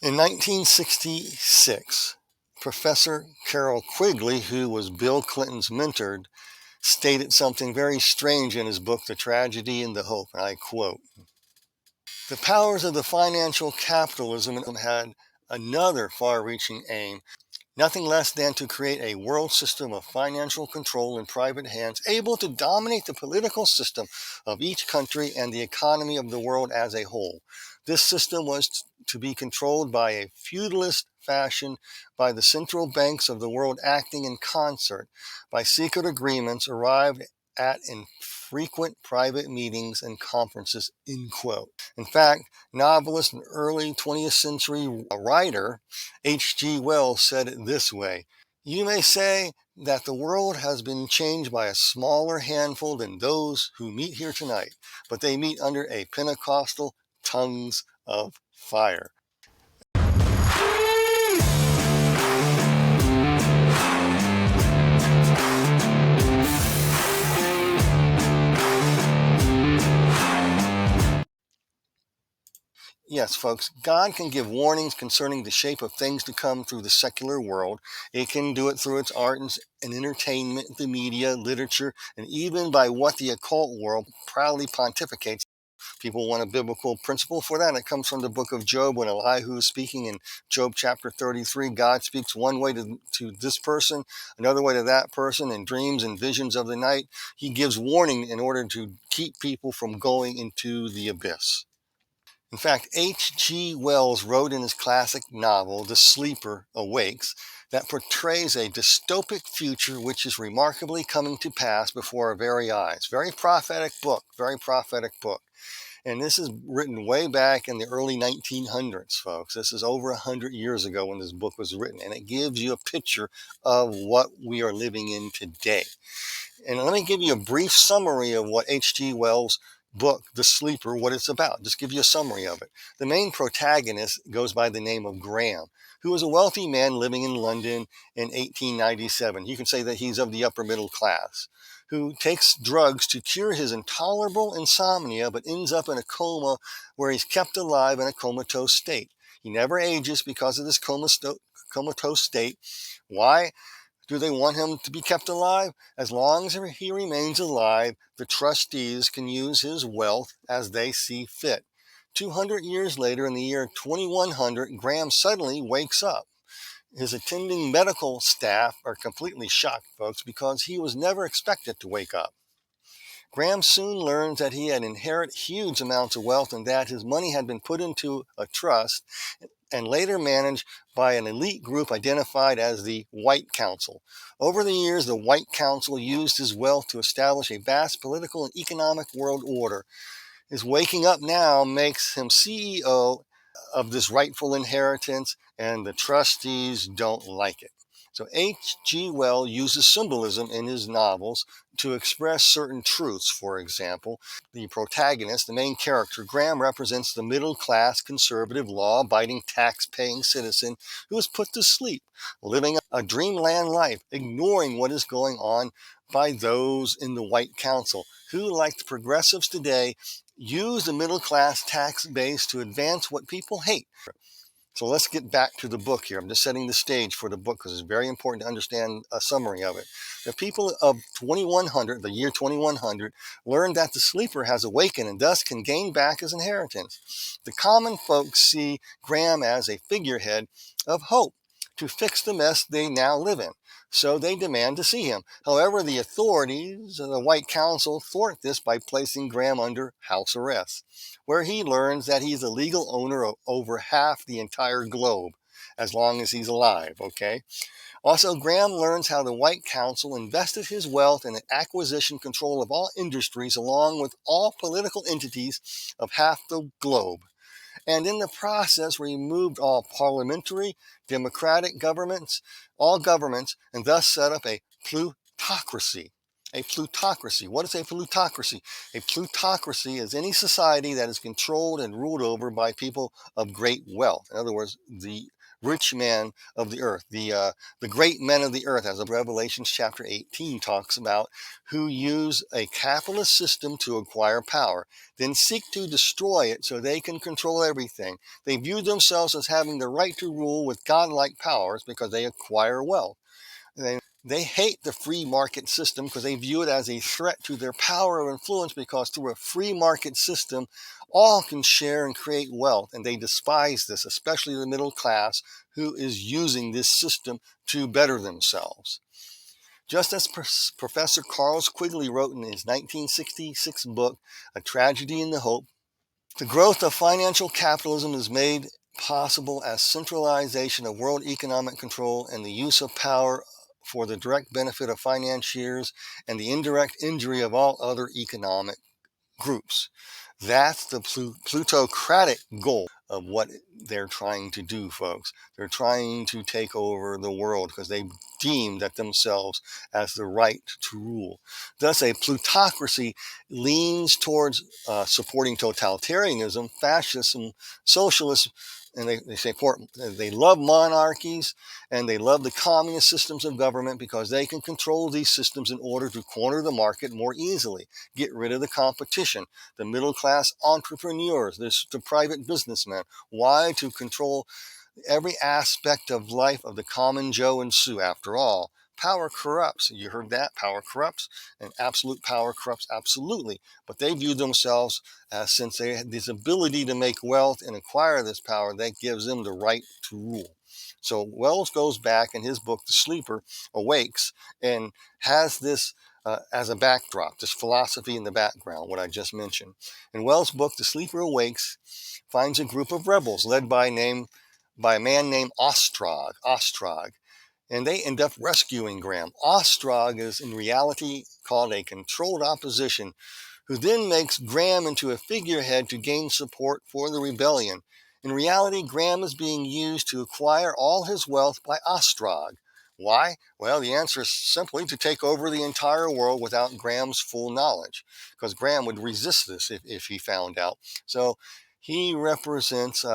In 1966, Professor Carroll Quigley, who was Bill Clinton's mentor, stated something very strange in his book, The Tragedy and the Hope, and I quote, "The powers of the financial capitalism had another far-reaching aim, nothing less than to create a world system of financial control in private hands, able to dominate the political system of each country and the economy of the world as a whole. This system was to be controlled by a feudalist fashion, by the central banks of the world acting in concert, by secret agreements arrived at in frequent private meetings and conferences," end quote. In fact, novelist and early 20th century writer H.G. Wells said it this way: "You may say that the world has been changed by a smaller handful than those who meet here tonight, but they meet under a Pentecostal tongues of fire." Yes, folks, God can give warnings concerning the shape of things to come through the secular world. It can do it through its art and entertainment, the media, literature, and even by what the occult world proudly pontificates. People want a biblical principle for that, and it comes from the book of Job when Elihu is speaking in Job chapter 33. God speaks one way to this person, another way to that person, in dreams and visions of the night. He gives warning in order to keep people from going into the abyss. In fact, H.G. Wells wrote in his classic novel, The Sleeper Awakes, that portrays a dystopic future which is remarkably coming to pass before our very eyes. Very prophetic book, very prophetic book. And this is written way back in the early 1900s, folks. This is over 100 years ago when this book was written, and it gives you a picture of what we are living in today. And let me give you a brief summary of what H.G. Wells' book, The Sleeper, what it's about. Just give you a summary of it. The main protagonist goes by the name of Graham, who was a wealthy man living in London in 1897. You can say that he's of the upper middle class, who takes drugs to cure his intolerable insomnia, but ends up in a coma where he's kept alive in a comatose state. He never ages because of this comatose state. Why do they want him to be kept alive? As long as he remains alive, the trustees can use his wealth as they see fit. 200 years later, in the year 2100, Graham suddenly wakes up. His attending medical staff are completely shocked, folks, because he was never expected to wake up. Graham soon learns that he had inherited huge amounts of wealth and that his money had been put into a trust and later managed by an elite group identified as the White Council. Over the years, the White Council used his wealth to establish a vast political and economic world order. His waking up now makes him CEO of this rightful inheritance, and the trustees don't like it. So H.G. Wells uses symbolism in his novels to express certain truths. For example, the protagonist, the main character, Graham, represents the middle-class, conservative, law-abiding, tax-paying citizen who is put to sleep, living a dreamland life, ignoring what is going on by those in the White Council, who, like the progressives today, use the middle-class tax base to advance what people hate. So let's get back to the book here. I'm just setting the stage for the book because it's very important to understand a summary of it. The people of 2100, the year 2100, learned that the sleeper has awakened and thus can gain back his inheritance. The common folks see Graham as a figurehead of hope to fix the mess they now live in. So they demand to see him. However, the authorities and the White Council thwart this by placing Graham under house arrest, where he learns that he's a legal owner of over half the entire globe, as long as he's alive, okay? Also, Graham learns how the White Council invested his wealth in the acquisition control of all industries along with all political entities of half the globe, and in the process removed all parliamentary, democratic governments, all governments, and thus set up a plutocracy. A plutocracy. What is a plutocracy? A plutocracy is any society that is controlled and ruled over by people of great wealth. In other words, the rich man of the earth, the great men of the earth, as Revelation chapter 18 talks about, who use a capitalist system to acquire power, then seek to destroy it so they can control everything. They view themselves as having the right to rule with godlike powers because they acquire wealth. They hate the free market system because they view it as a threat to their power of influence, because through a free market system, all can share and create wealth. And they despise this, especially the middle class, who is using this system to better themselves. Just as Professor Carl Quigley wrote in his 1966 book, A Tragedy in the Hope, the growth of financial capitalism is made possible as centralization of world economic control and the use of power for the direct benefit of financiers and the indirect injury of all other economic groups. That's the plutocratic goal of what they're trying to do, folks. They're trying to take over the world because they deem that themselves as the right to rule. Thus, a plutocracy leans towards supporting totalitarianism, fascism, socialism, and they love monarchies and they love the communist systems of government because they can control these systems in order to corner the market more easily, get rid of the competition, the middle class entrepreneurs, the private businessmen. Why? To control every aspect of life of the common Joe and Sue. After all, power corrupts. You heard that? Power corrupts, and absolute power corrupts absolutely. But they view themselves as, since they have this ability to make wealth and acquire this power, that gives them the right to rule. So Wells goes back in his book, The Sleeper Awakes, and has this as a backdrop, this philosophy in the background, what I just mentioned. In Wells' book, The Sleeper Awakes, finds a group of rebels led by a man named Ostrog, and they end up rescuing Graham. Ostrog is in reality called a controlled opposition, who then makes Graham into a figurehead to gain support for the rebellion. In reality, Graham is being used to acquire all his wealth by Ostrog. Why? Well, the answer is simply to take over the entire world without Graham's full knowledge, because Graham would resist this if he found out. So he represents,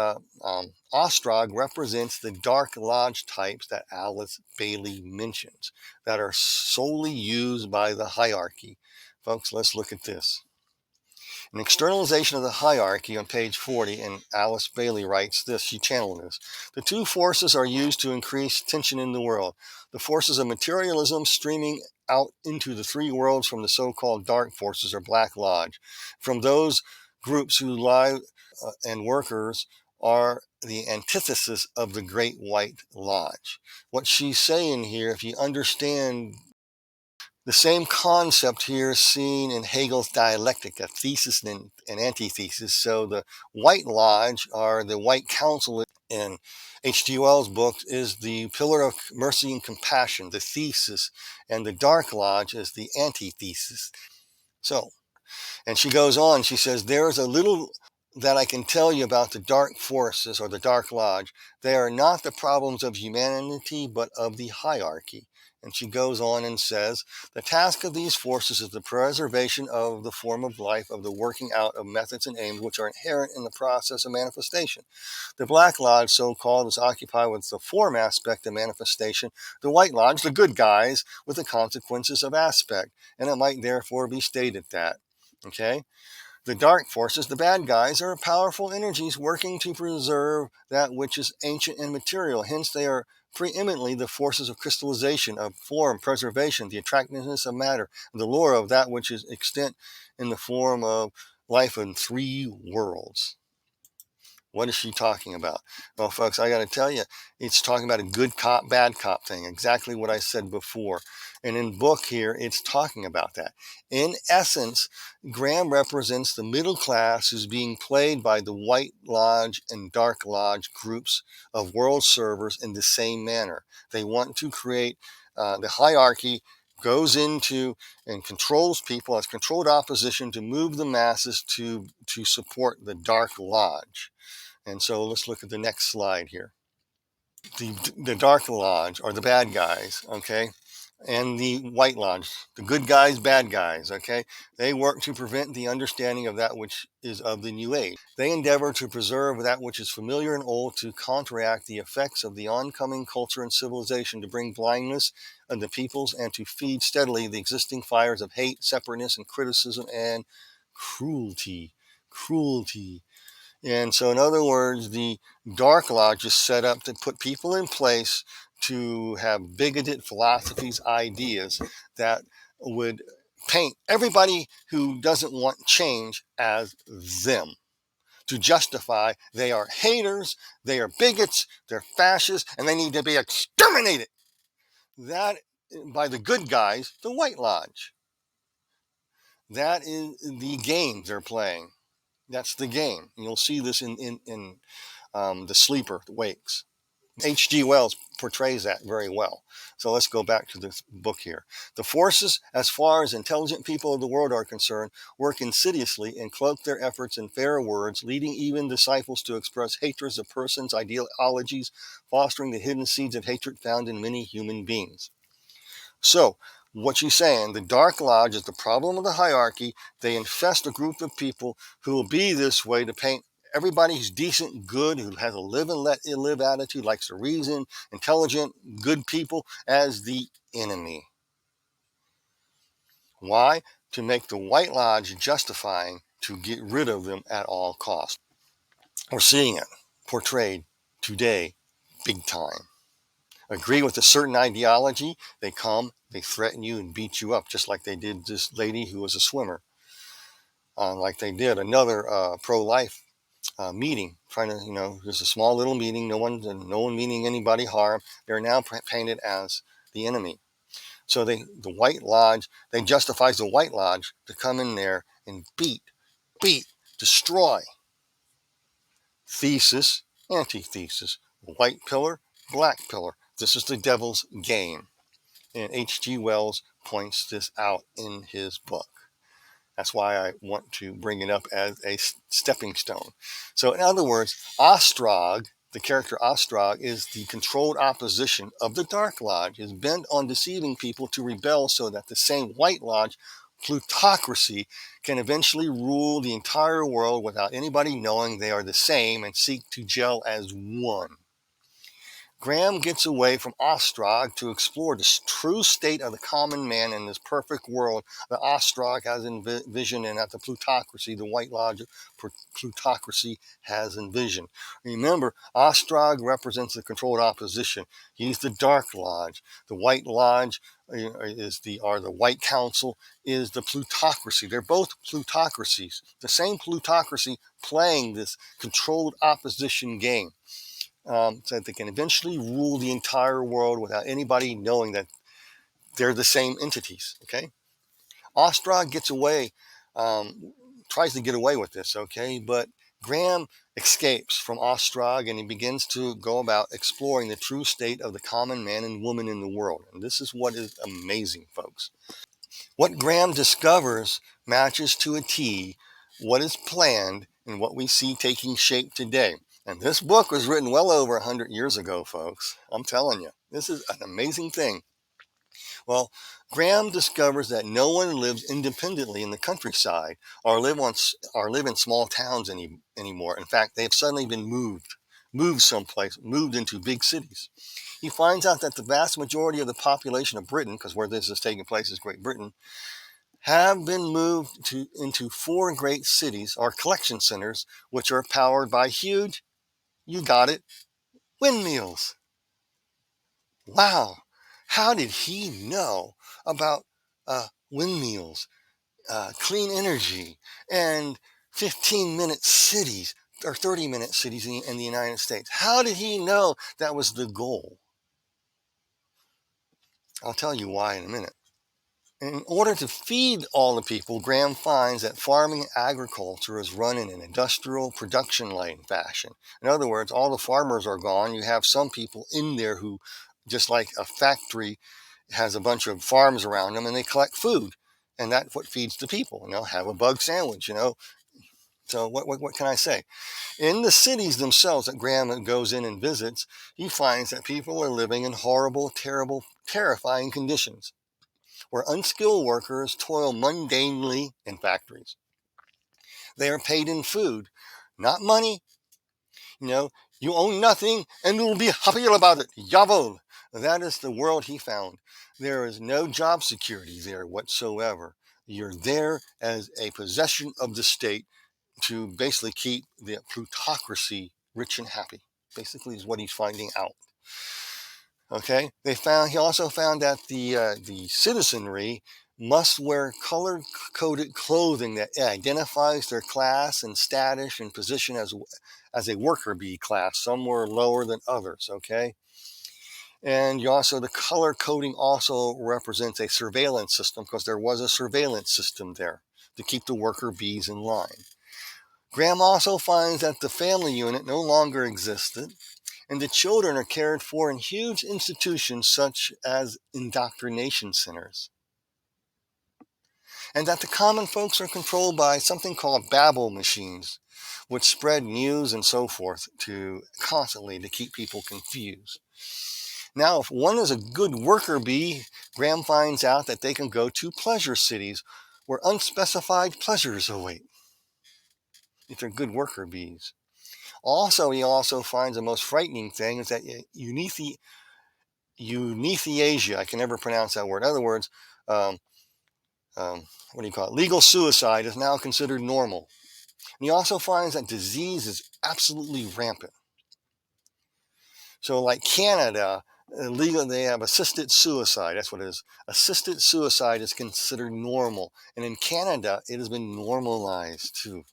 Ostrog represents the Dark Lodge types that Alice Bailey mentions, that are solely used by the hierarchy. Folks, let's look at this. An externalization of the hierarchy on page 40, and Alice Bailey writes this, she channeled this. The two forces are used to increase tension in the world. The forces of materialism streaming out into the three worlds from the so-called dark forces or Black Lodge. From those groups who lie and workers are the antithesis of the Great White Lodge. What she's saying here, if you understand the same concept here is seen in Hegel's dialectic, a thesis and antithesis. So the White Lodge, or the White Council in H.G. Wells' book, is the pillar of mercy and compassion, the thesis, and the Dark Lodge is the antithesis. So, and she goes on, she says, there is a little that I can tell you about the dark forces or the Dark Lodge. They are not the problems of humanity, but of the hierarchy. And she goes on and says, the task of these forces is the preservation of the form of life, of the working out of methods and aims which are inherent in the process of manifestation. The Black Lodge, so-called, is occupied with the form aspect of manifestation. The White Lodge, the good guys, with the consequences of aspect. And it might therefore be stated that, okay? The dark forces, the bad guys, are powerful energies working to preserve that which is ancient and material. Hence, they are preeminently the forces of crystallization, of form, preservation, the attractiveness of matter, the lure of that which is extant in the form of life in three worlds. What is she talking about? Well, folks, I got to tell you, it's talking about a good cop, bad cop thing, exactly what I said before. And in book here, it's talking about that. In essence, Graham represents the middle class who's being played by the White Lodge and Dark Lodge groups of world servers in the same manner. They want to create the hierarchy goes into and controls people as controlled opposition to move the masses to support the Dark Lodge. And so let's look at the next slide here. The Dark Lodge, or the bad guys, okay? and the White Lodge, the good guys, bad guys, okay? They work to prevent the understanding of that which is of the New Age. They endeavor to preserve that which is familiar and old, to counteract the effects of the oncoming culture and civilization, to bring blindness on the peoples, and to feed steadily the existing fires of hate, separateness, and criticism, and cruelty. Cruelty. And so, in other words, the Dark Lodge is set up to put people in place to have bigoted philosophies, ideas that would paint everybody who doesn't want change as them, to justify they are haters, they are bigots, they're fascists, and they need to be exterminated. That by the good guys, the White Lodge. That is the game they're playing. That's the game. You'll see this in the sleeper wakes. H.G. Wells portrays that very well. So let's go back to this book here. The forces, as far as intelligent people of the world are concerned, work insidiously and cloak their efforts in fair words, leading even disciples to express hatreds of persons, ideologies, fostering the hidden seeds of hatred found in many human beings. So, what you're saying, the Dark Lodge is the problem of the hierarchy. They infest a group of people who will be this way to paint everybody who's decent, good, who has a live and let live attitude, likes to reason, intelligent, good people, as the enemy. Why? To make the White Lodge justifying to get rid of them at all costs. We're seeing it portrayed today big time. Agree with a certain ideology, they come, they threaten you and beat you up, just like they did this lady who was a swimmer. Like they did another pro-life meeting, trying to, just a small little meeting, no one meaning anybody harm. They're now painted as the enemy. So the White Lodge, they justifies the White Lodge to come in there and beat, destroy. Thesis, antithesis, white pillar, black pillar. This is the devil's game. And H.G. Wells points this out in his book. That's why I want to bring it up as a stepping stone. So in other words, Ostrog, the character Ostrog, is the controlled opposition of the Dark Lodge, is bent on deceiving people to rebel so that the same White Lodge, plutocracy, can eventually rule the entire world without anybody knowing they are the same and seek to gel as one. Graham gets away from Ostrog to explore the true state of the common man in this perfect world that Ostrog has envisioned and that the plutocracy, the White Lodge plutocracy, has envisioned. Remember, Ostrog represents the controlled opposition. He's the Dark Lodge. The White Lodge or the White Council is the plutocracy. They're both plutocracies. The same plutocracy playing this controlled opposition game. So that they can eventually rule the entire world without anybody knowing that they're the same entities. Okay, Ostrog gets away, tries to get away with this. Okay, but Graham escapes from Ostrog and he begins to go about exploring the true state of the common man and woman in the world. And this is what is amazing, folks. What Graham discovers matches to a T what is planned and what we see taking shape today. And this book was written well over 100 years ago, folks. I'm telling you, this is an amazing thing. Well, Graham discovers that no one lives independently in the countryside or live in small towns anymore. In fact, they have suddenly been moved someplace, moved into big cities. He finds out that the vast majority of the population of Britain, because where this is taking place is Great Britain, have been moved into 4 great cities or collection centers, which are powered by huge, you got it, windmills. Wow. How did he know about windmills, clean energy, and 15-minute cities or 30-minute cities in the United States? How did he know that was the goal? I'll tell you why in a minute. In order to feed all the people, Graham finds that farming and agriculture is run in an industrial production line fashion. In other words, all the farmers are gone. You have some people in there who, just like a factory has a bunch of farms around them, and they collect food. And that's what feeds the people. Have a bug sandwich, So what can I say? In the cities themselves that Graham goes in and visits, he finds that people are living in horrible, terrible, terrifying conditions, where unskilled workers toil mundanely in factories. They are paid in food, not money. You know, you own nothing and you'll be happy about it. Jawohl. That is the world he found. There is no job security there whatsoever. You're there as a possession of the state to basically keep the plutocracy rich and happy. Basically, is what he's finding out. Okay, he also found that the citizenry must wear color-coded clothing that identifies their class and status and position as a worker bee class. Some were lower than others. Okay, and the color coding also represents a surveillance system, because there was a surveillance system there to keep the worker bees in line. Graham also finds that the family unit no longer existed, and the children are cared for in huge institutions such as indoctrination centers, and that the common folks are controlled by something called Babel machines, which spread news and so forth constantly to keep people confused. Now, if one is a good worker bee, Graham finds out that they can go to pleasure cities where unspecified pleasures await, if they're good worker bees. Also, he also finds the most frightening thing is that euthanasia, I can never pronounce that word. In other words, what do you call it? Legal suicide is now considered normal. And he also finds that disease is absolutely rampant. So like Canada, they have assisted suicide. That's what it is. Assisted suicide is considered normal. And in Canada, it has been normalized too.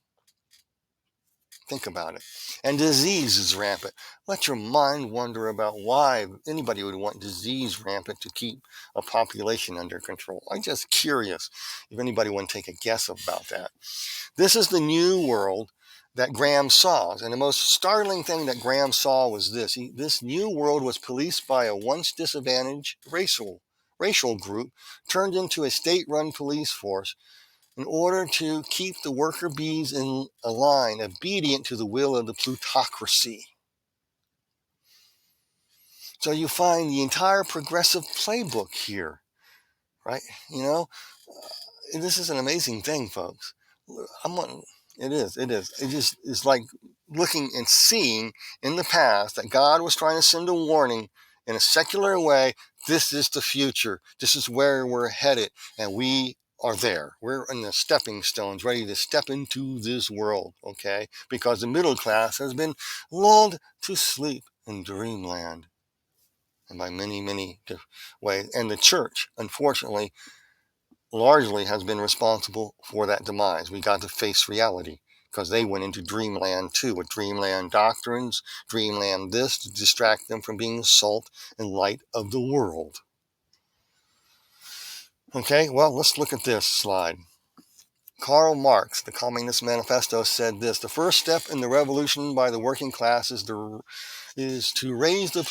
Think about it. And disease is rampant. Let your mind wonder about why anybody would want disease rampant to keep a population under control. I'm just curious if anybody want to take a guess about that. This is the new world that Graham saw. And the most startling thing that Graham saw was this. This new world was policed by a once disadvantaged racial group turned into a state-run police force in order to keep the worker bees in a line, obedient to the will of the plutocracy. So you find the entire progressive playbook here, right? This is an amazing thing, folks. It is. It just is like looking and seeing in the past that God was trying to send a warning in a secular way. This is the future. This is where we're headed. And we are there. We're in the stepping stones, ready to step into this world, okay? Because the middle class has been lulled to sleep in dreamland. And by many, many ways. And the church, unfortunately, largely has been responsible for that demise. We got to face reality because they went into dreamland too, with dreamland doctrines, dreamland this, to distract them from being salt and light of the world. Okay, well, let's look at this slide. Karl Marx, the Communist Manifesto, said this: the first step in the revolution by the working class is to raise the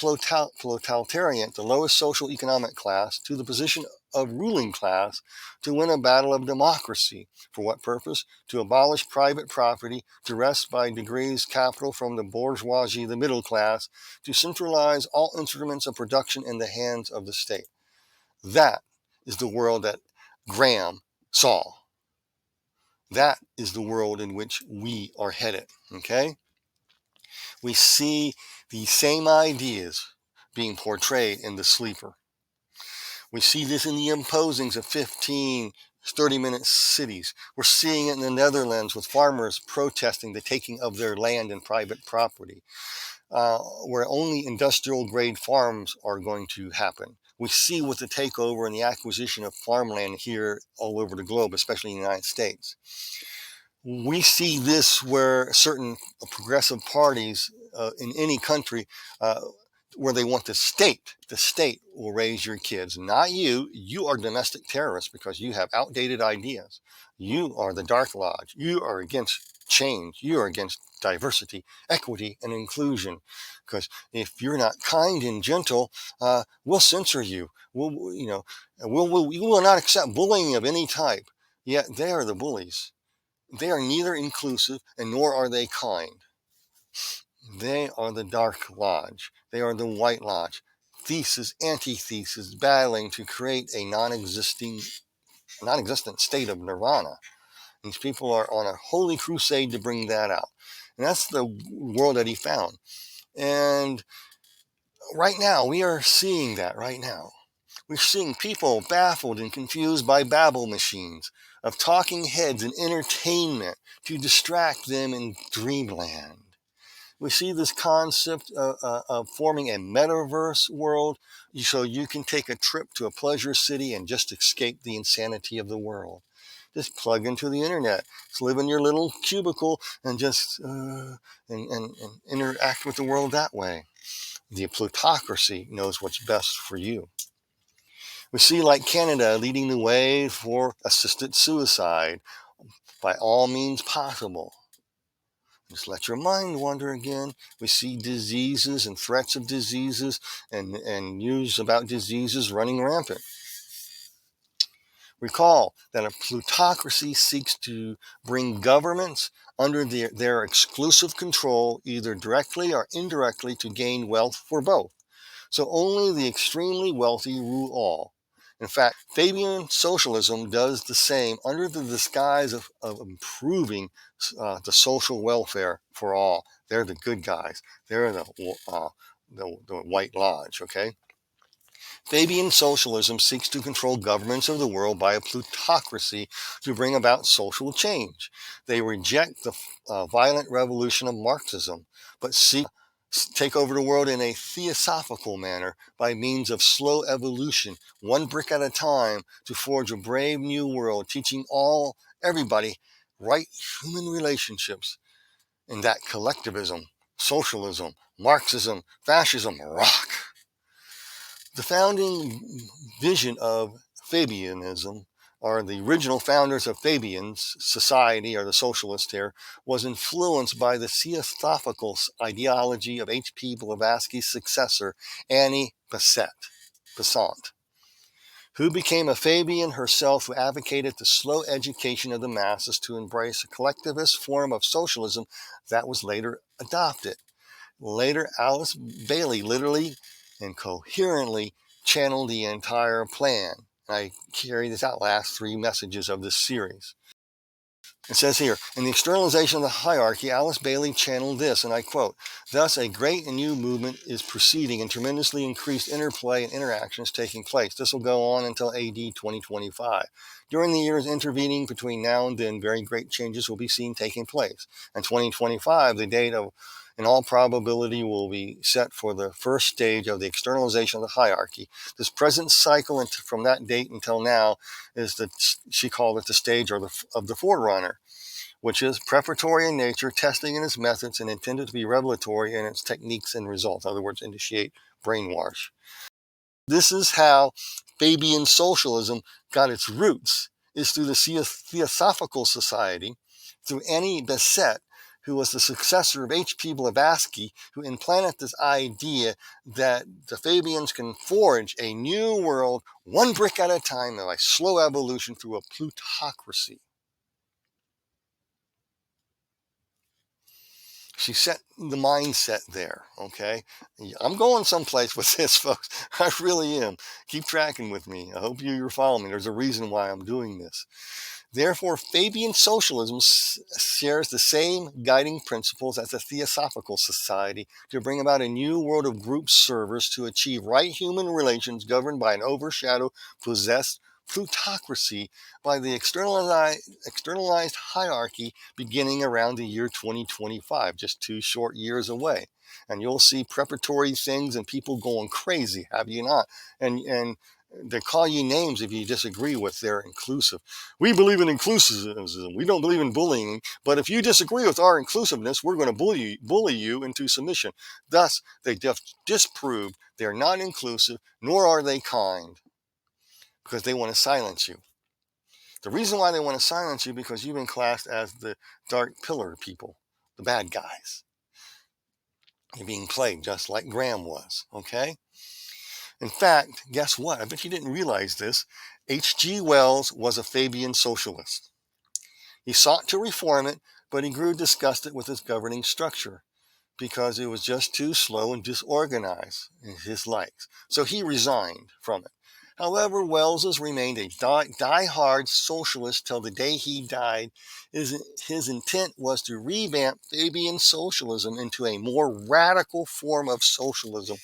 proletariat, the lowest social economic class, to the position of ruling class to win a battle of democracy. For what purpose? To abolish private property, to wrest by degrees capital from the bourgeoisie, the middle class, to centralize all instruments of production in the hands of the state. That is the world that Graham saw. That is the world in which we are headed, okay? We see the same ideas being portrayed in The Sleeper. We see this in the imposings of 15, 30-minute cities. We're seeing it in the Netherlands with farmers protesting the taking of their land and private property, where only industrial-grade farms are going to happen. We see with the takeover and the acquisition of farmland here all over the globe, especially in the United States. We see this where certain progressive parties in any country, where they want the state will raise your kids, not you. You are domestic terrorists because you have outdated ideas. You are the Dark Lodge. You are against change. You are against diversity, equity, and inclusion. Because if you're not kind and gentle, we'll censor you. We will not accept bullying of any type. Yet they are the bullies. They are neither inclusive and nor are they kind. They are the dark lodge. They are the white lodge. Thesis, antithesis, battling to create a non-existent state of nirvana. These people are on a holy crusade to bring that out. And that's the world that he found. And right now, we are seeing that right now. We're seeing people baffled and confused by babble machines of talking heads and entertainment to distract them in dreamland. We see this concept of forming a metaverse world so you can take a trip to a pleasure city and just escape the insanity of the world. Just plug into the internet. Just live in your little cubicle and just and interact with the world that way. The plutocracy knows what's best for you. We see, like Canada, leading the way for assisted suicide by all means possible. Just let your mind wander again. We see diseases and threats of diseases and news about diseases running rampant. Recall that a plutocracy seeks to bring governments under their exclusive control, either directly or indirectly, to gain wealth for both. So only the extremely wealthy rule all. In fact, Fabian socialism does the same under the disguise of improving the social welfare for all. They're the good guys. They're the white lodge, okay? Fabian socialism seeks to control governments of the world by a plutocracy to bring about social change. They reject the violent revolution of Marxism, but seek take over the world in a theosophical manner by means of slow evolution, one brick at a time, to forge a brave new world, teaching everybody right human relationships, and that collectivism, socialism, Marxism, fascism rock. The founding vision of Fabianism, or the original founders of Fabian's society, or the socialist here, was influenced by the Theosophical ideology of H.P. Blavatsky's successor, Annie Besant, who became a Fabian herself, who advocated the slow education of the masses to embrace a collectivist form of socialism that was later adopted. Later, Alice Bailey literally and coherently channeled the entire plan. I carry this out last 3 messages of this series. It says here, in the externalization of the hierarchy, Alice Bailey channeled this, and I quote, thus a great and new movement is proceeding and tremendously increased interplay and interactions taking place. This will go on until AD 2025. During the years intervening between now and then, very great changes will be seen taking place. And 2025, the date of, in all probability, will be set for the first stage of the externalization of the hierarchy. This present cycle from that date until now is she called it the stage of the forerunner, which is preparatory in nature, testing in its methods, and intended to be revelatory in its techniques and results. In other words, initiate brainwash. This is how Fabian socialism got its roots, is through the Theosophical Society, through Annie Besant, who was the successor of H.P. Blavatsky, who implanted this idea that the Fabians can forge a new world one brick at a time by slow evolution through a plutocracy. She set the mindset there, okay? I'm going someplace with this, folks. I really am. Keep tracking with me. I hope you're following me. There's a reason why I'm doing this. Therefore, Fabian socialism shares the same guiding principles as the Theosophical Society to bring about a new world of group servers to achieve right human relations governed by an overshadowed, possessed plutocracy by the externalized hierarchy beginning around the year 2025, just 2 short years away. And you'll see preparatory things and people going crazy, have you not? And they call you names if you disagree with their inclusive. We believe in inclusivism. We don't believe in bullying. But if you disagree with our inclusiveness, we're going to bully you into submission. Thus, they disproved they're not inclusive, nor are they kind, because they want to silence you. The reason why they want to silence you because you've been classed as the dark pillar people, the bad guys. You're being played just like Graham was, okay? In fact, guess what? I bet you didn't realize this. H.G. Wells was a Fabian socialist. He sought to reform it, but he grew disgusted with its governing structure because it was just too slow and disorganized in his likes. So he resigned from it. However, Wells has remained a die-hard socialist till the day he died. His intent was to revamp Fabian socialism into a more radical form of socialism,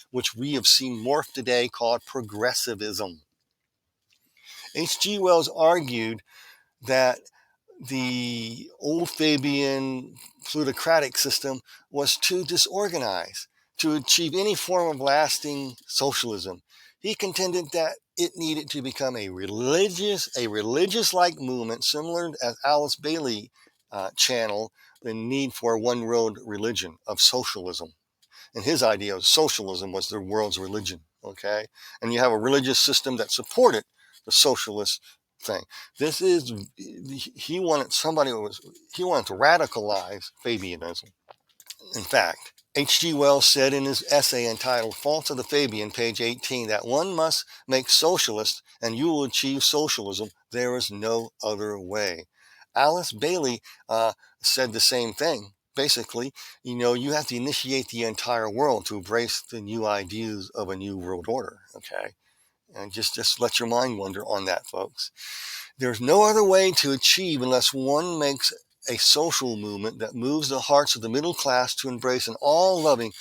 which we have seen morphed today, called progressivism. H.G. Wells argued that the old Fabian plutocratic system was too disorganized to achieve any form of lasting socialism. He contended that it needed to become a religious-like movement, similar as Alice Bailey channeled the need for a one-world religion of socialism. And his idea of socialism was the world's religion, okay? And you have a religious system that supported the socialist thing. He wanted he wanted to radicalize Fabianism. In fact, H.G. Wells said in his essay entitled Faults of the Fabian, page 18, that one must make socialist and you will achieve socialism. There is no other way. Alice Bailey said the same thing. Basically, you have to initiate the entire world to embrace the new ideas of a new world order, okay? And just let your mind wander on that, folks. There's no other way to achieve unless one makes a social movement that moves the hearts of the middle class to embrace an all-loving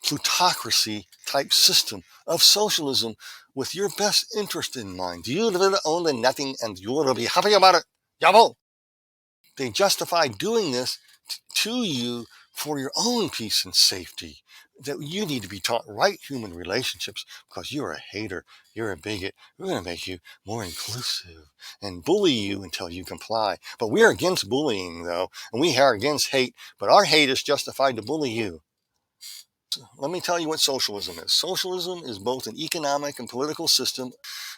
plutocracy type system of socialism with your best interest in mind. You will own the nothing and you will be happy about it. Jawohl! They justify doing this to you for your own peace and safety. That you need to be taught right human relationships because you're a hater, you're a bigot. We're going to make you more inclusive and bully you until you comply. But we're against bullying, though, and we are against hate, but our hate is justified to bully you. Let me tell you what socialism is. Socialism is both an economic and political system.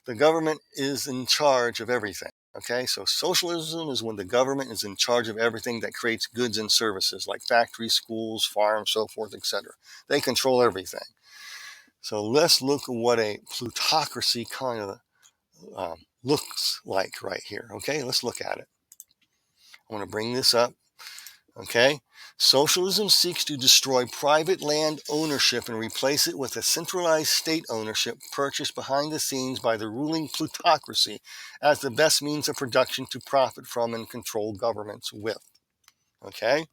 The government is in charge of everything. Okay, so socialism is when the government is in charge of everything that creates goods and services like factories, schools, farms, so forth, etc. They control everything. So let's look at what a plutocracy kind of looks like right here. Okay, let's look at it. I want to bring this up. Okay, socialism seeks to destroy private land ownership and replace it with a centralized state ownership purchased behind the scenes by the ruling plutocracy as the best means of production to profit from and control governments with. Okay?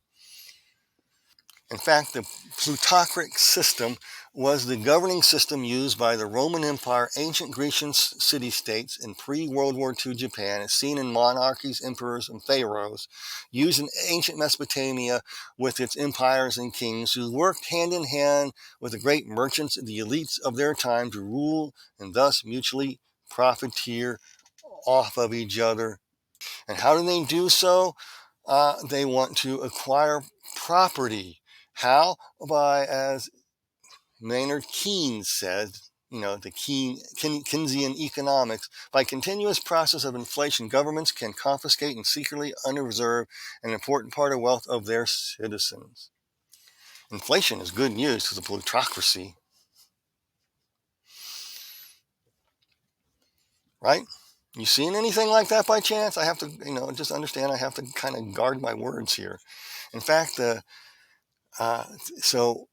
In fact, the plutocratic system was the governing system used by the Roman Empire, ancient Grecian city-states, in pre-World War II Japan, as seen in monarchies, emperors, and pharaohs, used in ancient Mesopotamia with its empires and kings, who worked hand-in-hand with the great merchants and the elites of their time to rule and thus mutually profiteer off of each other. And how do they do so? They want to acquire property. How? By, as Maynard Keynes said, the Keynesian economics, by continuous process of inflation, governments can confiscate and secretly unreserve an important part of wealth of their citizens. Inflation is good news to the plutocracy, right? You seen anything like that by chance? I have to, just understand I have to kind of guard my words here. In fact, so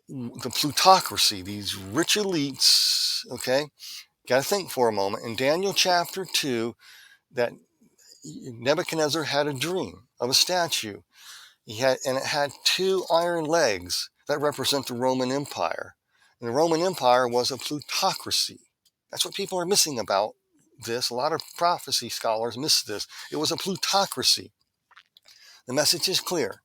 the plutocracy, these rich elites, okay, got to think for a moment. In Daniel chapter 2, that Nebuchadnezzar had a dream of a statue. And it had two iron legs that represent the Roman Empire. And the Roman Empire was a plutocracy. That's what people are missing about this. A lot of prophecy scholars miss this. It was a plutocracy. The message is clear.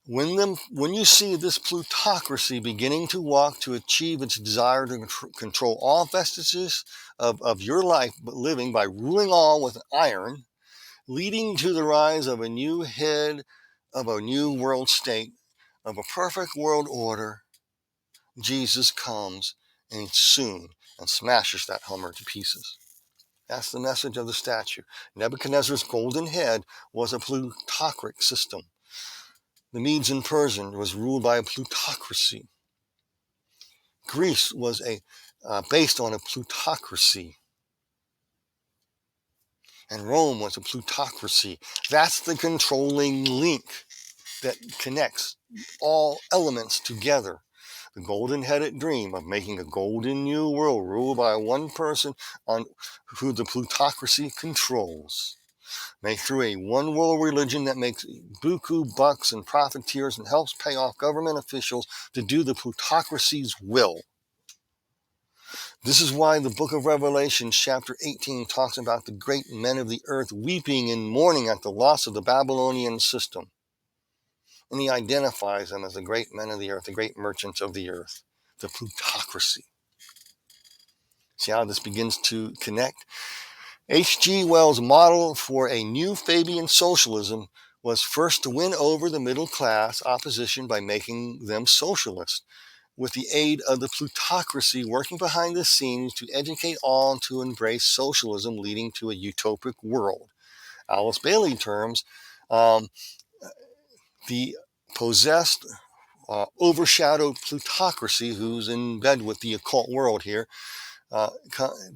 When you see this plutocracy beginning to walk to achieve its desire to control all vestiges of your life living by ruling all with iron, leading to the rise of a new head of a new world state, of a perfect world order, Jesus comes and soon and smashes that Hummer to pieces. That's the message of the statue. Nebuchadnezzar's golden head was a plutocratic system. The Medes and Persians was ruled by a plutocracy. Greece was based on a plutocracy. And Rome was a plutocracy. That's the controlling link that connects all elements together. The golden-headed dream of making a golden new world ruled by one person on who the plutocracy controls. Make through a one-world religion that makes buku bucks and profiteers and helps pay off government officials to do the plutocracy's will. This is why the book of Revelation, chapter 18, talks about the great men of the earth weeping and mourning at the loss of the Babylonian system. And he identifies them as the great men of the earth, the great merchants of the earth, the plutocracy. See how this begins to connect? H.G. Wells' model for a new Fabian socialism was first to win over the middle class opposition by making them socialists, with the aid of the plutocracy working behind the scenes to educate all to embrace socialism, leading to a utopic world. Alice Bailey terms the possessed, overshadowed plutocracy, who's in bed with the occult world here.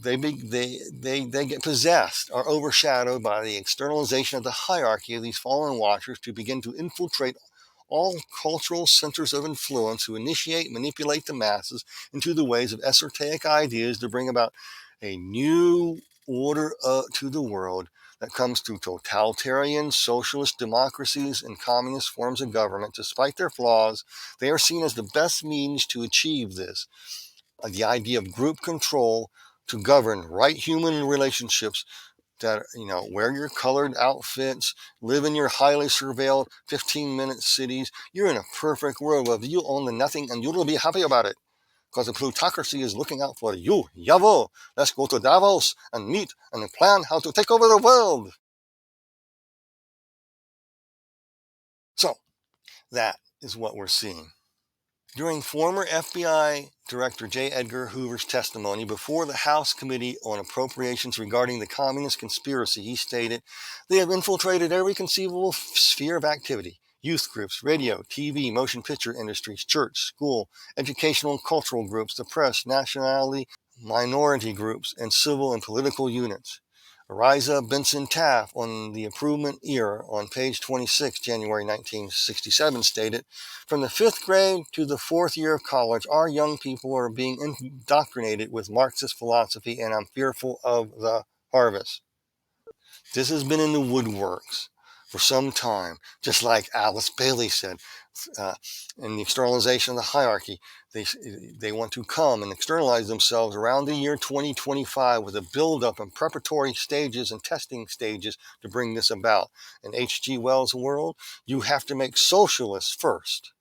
They get possessed or overshadowed by the externalization of the hierarchy of these fallen watchers to begin to infiltrate all cultural centers of influence, who initiate and manipulate the masses into the ways of esoteric ideas to bring about a new order to the world that comes through totalitarian, socialist democracies and communist forms of government. Despite their flaws, they are seen as the best means to achieve this. The idea of group control to govern right human relationships that, wear your colored outfits, live in your highly surveilled 15-minute cities. You're in a perfect world where you own the nothing and you'll be happy about it because the plutocracy is looking out for you. Yavo, let's go to Davos and meet and plan how to take over the world. So that is what we're seeing. During former FBI Director J. Edgar Hoover's testimony before the House Committee on Appropriations regarding the communist conspiracy, he stated, "They have infiltrated every conceivable sphere of activity: youth groups, radio, TV, motion picture industries, church, school, educational and cultural groups, the press, nationality, minority groups, and civil and political units." Ariza Benson Taft on the Improvement Era on page 26, January 1967, stated, "From the 5th grade to the 4th year of college, our young people are being indoctrinated with Marxist philosophy, and I'm fearful of the harvest." This has been in the woodworks for some time, just like Alice Bailey said, in the externalization of the hierarchy. They want to come and externalize themselves around the year 2025 with a build-up and preparatory stages and testing stages to bring this about. In H.G. Wells' world, you have to make socialists first.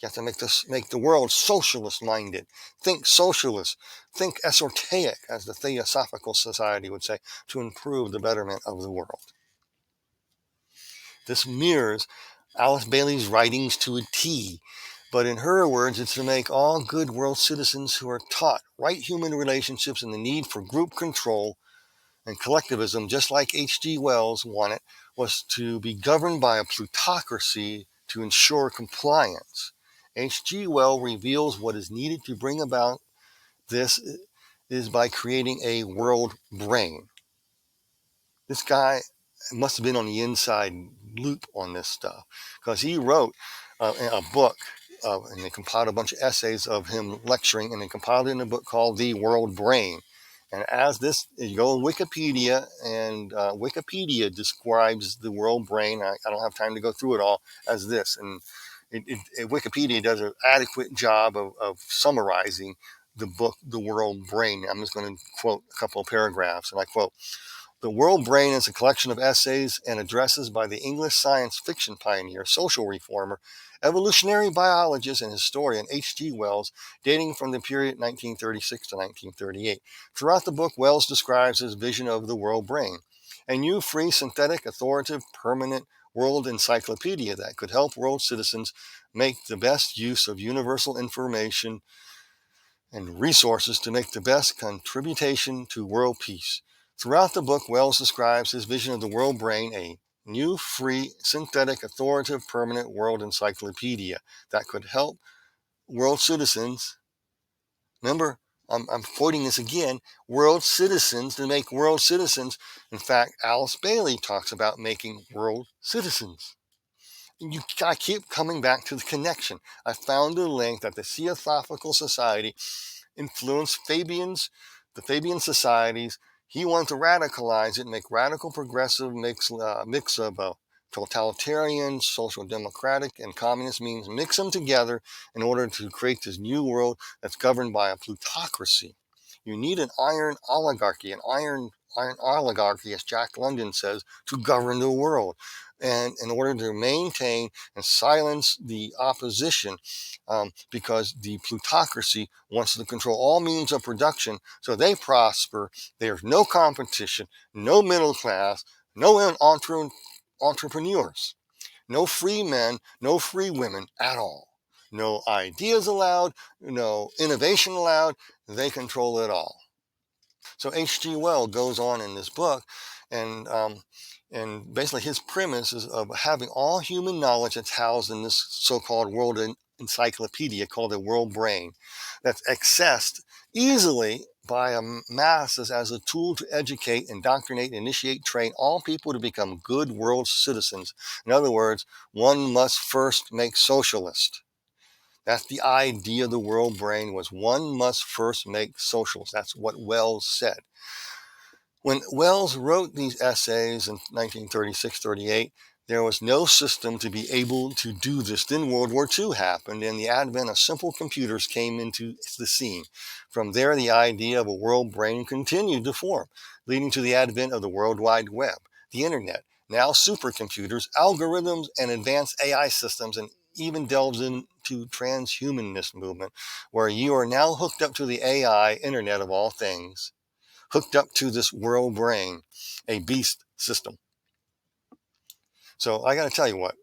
You have to make the world socialist-minded. Think socialist. Think esoteric, as the Theosophical Society would say, to improve the betterment of the world. This mirrors Alice Bailey's writings to a T, but in her words, it's to make all good world citizens who are taught right human relationships and the need for group control and collectivism, just like H.G. Wells wanted, was to be governed by a plutocracy to ensure compliance. H.G. Wells reveals what is needed to bring about this is by creating a world brain. This guy must have been on the inside loop on this stuff, because he wrote a book and they compiled a bunch of essays of him lecturing, and they compiled it in a book called The World Brain. And as this, you go on Wikipedia, and Wikipedia describes the world brain. I don't have time to go through it all as this. And Wikipedia does an adequate job of summarizing the book, The World Brain. I'm just going to quote a couple of paragraphs, and I quote, "The World Brain is a collection of essays and addresses by the English science fiction pioneer, social reformer, evolutionary biologist, and historian H.G. Wells, dating from the period 1936 to 1938. Throughout the book, Wells describes his vision of the world brain, a new, free, synthetic, authoritative, permanent world encyclopedia that could help world citizens make the best use of universal information and resources to make the best contribution to world peace. Throughout the book, Wells describes his vision of the world brain, a new, free, synthetic, authoritative, permanent world encyclopedia that could help world citizens, remember, I'm quoting this again, world citizens to make world citizens. In fact, Alice Bailey talks about making world citizens. I keep coming back to the connection. I found a link that the Theosophical Society influenced the Fabian societies. He wanted to radicalize it, make radical progressive mix of totalitarian, social democratic, and communist means, mix them together in order to create this new world that's governed by a plutocracy. You need an iron oligarchy, iron oligarchy, as Jack London says, to govern the world. And in order to maintain and silence the opposition, because the plutocracy wants to control all means of production, so they prosper. There's no competition, no middle class, no entrepreneurs, no free men, no free women at all. No ideas allowed, no innovation allowed. They control it all. So H.G. Wells goes on in this book, and basically his premise is of having all human knowledge that's housed in this so-called world encyclopedia called the world brain, that's accessed easily by masses as a tool to educate, indoctrinate, initiate, train all people to become good world citizens. In other words, one must first make socialist. That's the idea of the world brain, was one must first make socialists. That's what Wells said. When Wells wrote these essays in 1936-38, there was no system to be able to do this. Then World War II happened, and the advent of simple computers came into the scene. From there, the idea of a world brain continued to form, leading to the advent of the World Wide Web, the Internet, now supercomputers, algorithms, and advanced AI systems, and even delves into transhumanist movement, where you are now hooked up to the AI Internet of all things, hooked up to this world brain, a beast system. So I got to tell you what,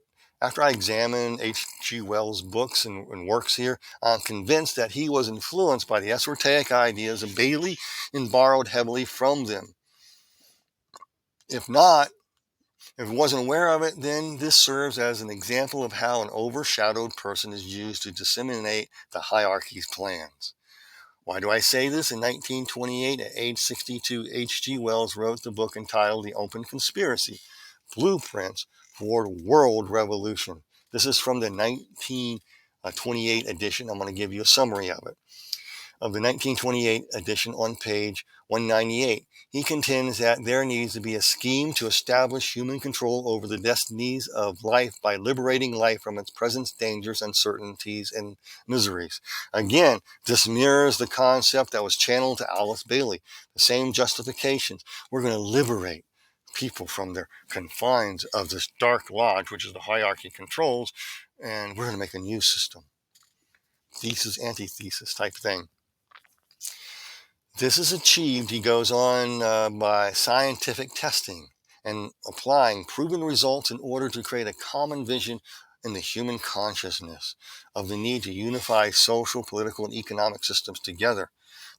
after I examine H.G. Wells' books and works here, I'm convinced that he was influenced by the esoteric ideas of Bailey and borrowed heavily from them. If not, if he wasn't aware of it, then this serves as an example of how an overshadowed person is used to disseminate the hierarchy's plans. Why do I say this? In 1928, at age 62, H.G. Wells wrote the book entitled The Open Conspiracy, Blueprints for World Revolution. This is from the 1928 edition. I'm going to give you a summary of it. Of the 1928 edition on page 198, he contends that there needs to be a scheme to establish human control over the destinies of life by liberating life from its present dangers, uncertainties, and miseries. Again, this mirrors the concept that was channeled to Alice Bailey. The same justifications. We're going to liberate people from their confines of this dark lodge, which is the hierarchy controls, and we're going to make a new system. Thesis, antithesis type thing. This is achieved, he goes on, by scientific testing and applying proven results in order to create a common vision in the human consciousness of the need to unify social, political, and economic systems together.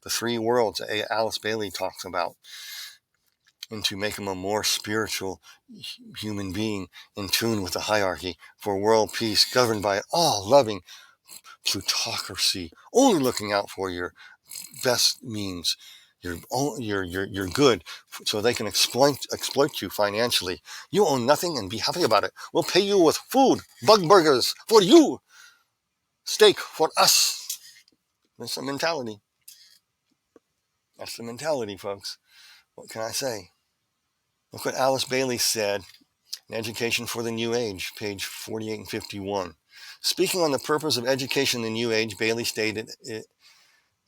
The three worlds that Alice Bailey talks about, and to make him a more spiritual human being in tune with the hierarchy for world peace governed by all-loving plutocracy, only looking out for your best means, your good, so they can exploit you financially. You own nothing and be happy about it. We'll pay you with food, bug burgers for you, steak for us. That's the mentality. That's the mentality, folks. What can I say? Look what Alice Bailey said in Education for the New Age, page 48 and 51. Speaking on the purpose of education in the New Age, Bailey stated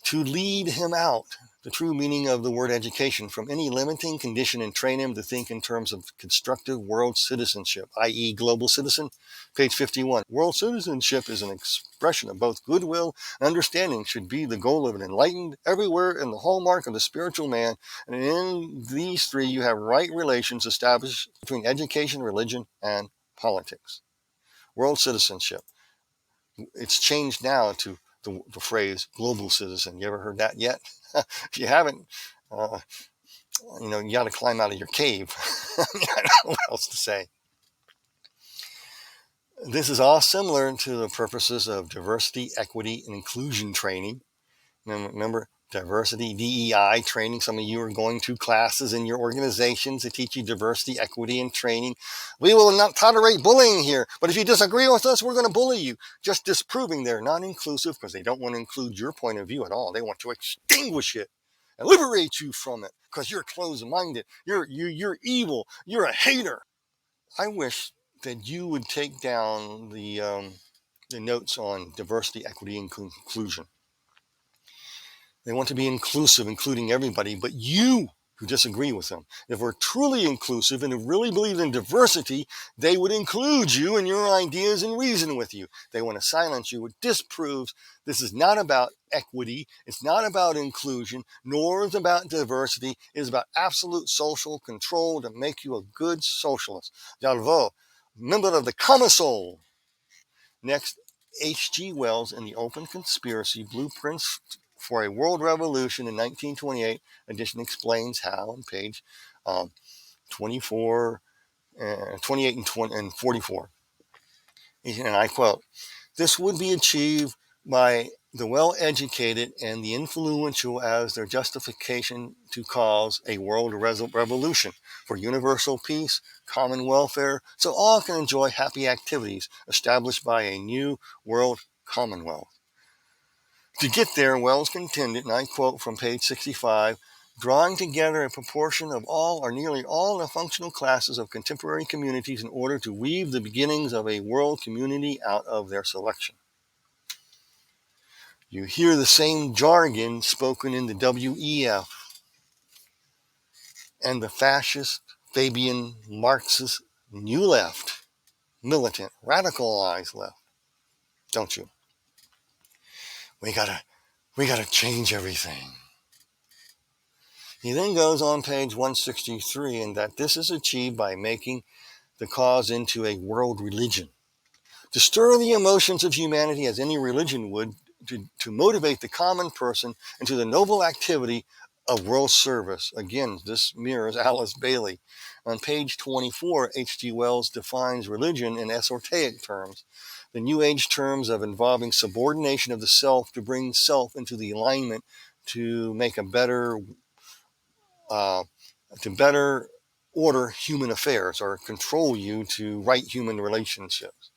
to lead him out, the true meaning of the word education, from any limiting condition and train him to think in terms of constructive world citizenship, i.e. global citizen. Page 51. World citizenship is an expression of both goodwill and understanding, should be the goal of an enlightened everywhere and the hallmark of the spiritual man. And in these three you have right relations established between education, religion, and politics. World citizenship. It's changed now to the phrase global citizen. You ever heard that yet? If you haven't, you got to climb out of your cave. I don't know what else to say. This is all similar to the purposes of diversity, equity, and inclusion training. Remember, Diversity, DEI training. Some of you are going to classes in your organizations to teach you diversity, equity, and training. We will not tolerate bullying here, but if you disagree with us, we're going to bully you. Just disproving they're not inclusive because they don't want to include your point of view at all. They want to extinguish it and liberate you from it because you're closed-minded. You're evil. You're a hater. I wish that you would take down the notes on diversity, equity, and inclusion. They want to be inclusive, including everybody, but you who disagree with them. If we're truly inclusive and really believe in diversity, they would include you and your ideas and reason with you. They want to silence you, which disproves this is not about equity, it's not about inclusion, nor is it about diversity. It is about absolute social control to make you a good socialist. Jalvo, member of the Commisol. Next, H.G. Wells in The Open Conspiracy, Blueprints for a World Revolution in 1928 edition explains how on page 24, 28 and 44. And I quote, this would be achieved by the well-educated and the influential as their justification to cause a world revolution for universal peace, common welfare, so all can enjoy happy activities established by a new world commonwealth. To get there, Wells contended, and I quote from page 65, drawing together a proportion of all or nearly all the functional classes of contemporary communities in order to weave the beginnings of a world community out of their selection. You hear the same jargon spoken in the WEF and the fascist, Fabian, Marxist, new left, militant, radicalized left, don't you? We gotta change everything. He then goes on page 163 and that this is achieved by making the cause into a world religion. To stir the emotions of humanity as any religion would, to motivate the common person into the noble activity of world service. Again, this mirrors Alice Bailey. On page 24, H.G. Wells defines religion in esoteric terms, the New Age terms of involving subordination of the self to bring self into the alignment to make a better order human affairs or control you to right human relationships.